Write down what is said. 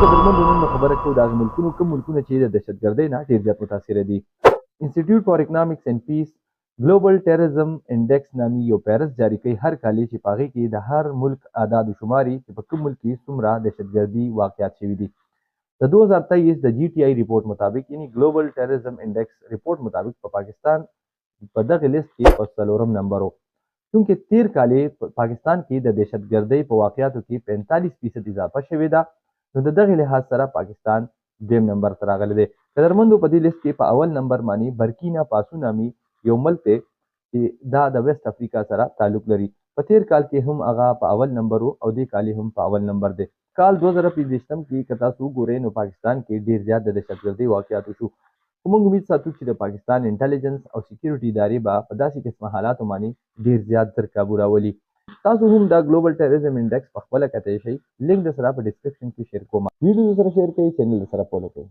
قدرمنو نن خبره کوو د هغه ملکونو کوم ملکونه چې د دهشتګردۍ نه ډېر زیات متاثره دي. انسټیټیوټ فار اکنامکس اینڈ پیس ګلوبل ټیرریزم انډیکس نامي یو پیرس جاری کوي هر کال چې په هغې کې د هر ملک اعداد و شماري چې په کوم ملک کې څومره دهشتګردي واقعات شوي دي. د 2023 د جی ټي آی ریپورټ مطابق یعنی ګلوبل ټیرریزم انډیکس ریپورټ مطابق په پاکستان په دغه لیست کې په 4 نمبر و. چونکې تیر کال پاکستان کې د دهشتګردۍ په واقعاتو کې 45% اضافه شوې ده، نو د دغه لحاظ سره پاکستان دویم نمبر ته راغلی دی. قدرمندو په دې لیست کې په اول نمبر باندې برکینا فاسو نامي یو ملک دی چې دا د ویسټ افریقا سره تعلق لري. په تیر کال کې هم هغه په اول نمبر و او دې کال هم په اول نمبر دی. کال 2015 کې که تاسو وګورئ نو پاکستان کې ډیر زیات د دهشتګردۍ واقعات وشو. خو موږ امید ساتو چې د پاکستان انټیلیجنس او سکیورټي ادارې به په داسې قسمه حالاتو باندې ډیر زیات تر کابو راولي. تاسو هم دا ګلوبل ټیرریزم انډیکس په خپله کتلی شئ. لینک در سره په ډسکرپشن کې شیر کوم. ویډیو سره شیر کړئ، چینل در سره فالو کړئ.